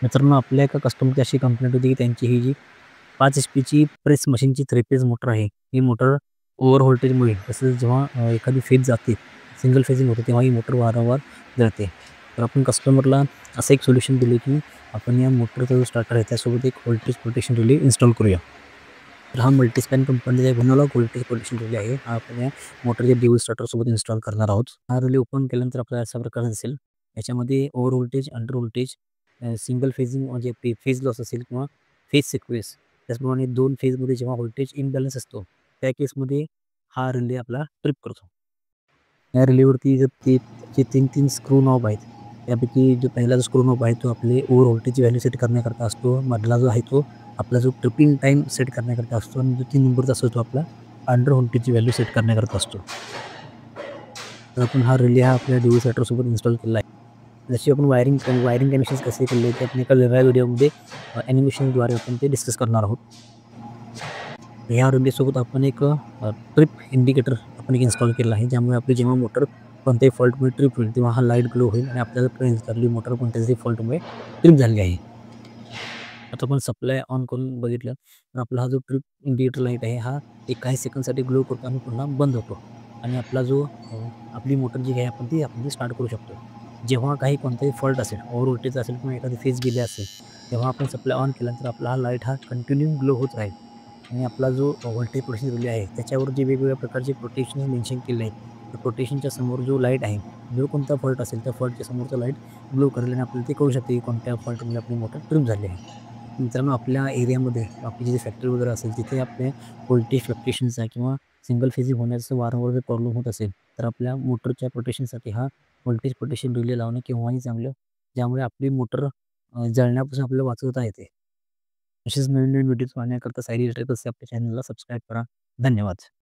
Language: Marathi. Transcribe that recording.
मित्रांनो, आपल्या एका कस्टमरची अशी कंप्लेंट होती, की त्यांची ही जी 5 एचपीची प्रेस मशीनची 3 फेज मोटर आहे. ही मोटर ओव्हर व्होल्टेजमुळे तसंच जेव्हा एखादी फेज जाते, सिंगल फेजिंग होते, तेव्हा ही मोटर वारंवार जळते. तर आपण कस्टमरला असं एक सोल्युशन दिलं, की आपण या मोटरचा जो स्टार्टर आहे, त्यासोबत एक व्होल्टेज प्रोटेक्शन रिले इन्स्टॉल करूया. तर हा मल्टीस्पॅन कंपनीचा बनवलेला व्होल्टेज प्रोटेक्शन रिले आहे. हा आपण या मोटरच्या ड्युअल स्टार्टरसोबत इन्स्टॉल करणार आहोत. हा रिले ओपन केल्यानंतर आपल्याला अशा प्रकारे दिसेल. याच्यामध्ये over voltage, under voltage, single phasing म्हणजे फेज लॉस असेल किंवा फेज सिक्वेन्स. त्याचप्रमाणे 2 फेजमध्ये जेव्हा व्होल्टेज इम्बॅलन्स असतो, त्या केसमध्ये हा रिले आपला ट्रिप करतो. या रिलेवरती जर ते जे 3-3 स्क्रू नॉब आहेत. त्यापैकी जो पहिला जो स्क्रू नॉब आहे, तो आपले ओव्हर व्होल्टेजची व्हॅल्यू सेट करण्याकरता असतो. मधला जो आहे, तो आपला जो ट्रिपिंग टाईम सेट करण्याकरता असतो आणि जो 3 नंबरचा असतो, तो आपला अंडर व्होल्टेजची व्हॅल्यू सेट करण्याकरता असतो. तर आपण हा रिले आपल्या ड्युअल स्टार्टरसोबत इन्स्टॉल केला आहे. जशी आपण वायरिंग कनेक्शन्स कसे केले, ते आपण एका वेगळ्या व्हिडिओमध्ये ॲनिमेशनद्वारे आपण ते डिस्कस करणार आहोत. ह्या रिलेसोबत आपण एक ट्रिप इंडिकेटर आपण एक इन्स्टॉल केला आहे, ज्यामुळे आपली जेव्हा मोटर कोणत्याही फॉल्टमुळे ट्रिप होईल, तेव्हा हा लाईट ग्लो होईल आणि आपल्याला कळेल की आपली मोटर कोणत्यातरी फॉल्टमुळे ट्रिप झाली आहे. आता आपण सप्लाय ऑन करून बघितलं, तर आपला हा जो ट्रिप इंडिकेटर लाईट आहे, हा एक काही सेकंदसाठी ग्लो करतो आणि पुन्हा बंद होतो आणि आपला जो आपली मोटर जी आहे, आपण ती स्टार्ट करू शकतो. जेव्हा काही कोणताही फॉल्ट असेल, ओव्हर व्होल्टेज असेल किंवा एखादी फेज गेली असेल, तेव्हा आपण सप्लाय ऑन केल्यानंतर आपला हा लाईट हा कंटिन्यू ग्लो होत राहील आणि आपला जो व्होल्टेज प्रोटेक्शन रिले आहे, त्याच्यावर जे वेगवेगळ्या प्रकारचे प्रोटेक्शन मेन्शन केले आहेत, तर प्रोटेक्शनच्या समोर जो लाईट आहे, जो कोणता फॉल्ट असेल, त्या फॉल्टच्या समोरचा लाईट ग्लो करेल आणि आपल्याला ते कळू शकते, की कोणत्या फॉल्टमुळे आपली मोटर ट्रिप झाली आहे. मित्रांनो, आपल्या एरियामध्ये आपली जी फॅक्टरी वगैरे असेल, तिथे आपले व्होल्टेज फ्लक्च्युएशनचा किंवा सिंगल फेजिंग होण्याचा वारंवार जर प्रॉब्लेम होत असेल, तर आपल्या मोटरच्या प्रोटेक्शनसाठी हा व्होल्टेज प्रोटेक्शन रिले लावणं केव्हाही चांगलं, ज्यामुळे आपली मोटर जळण्यापासून आपल्याला वाचवता येते. असेच नवीन-नवीन व्हिडिओज पाहण्याकरता सायली इलेक्ट्रिकल्स या आपल्या चॅनलला सबस्क्राईब करा. धन्यवाद.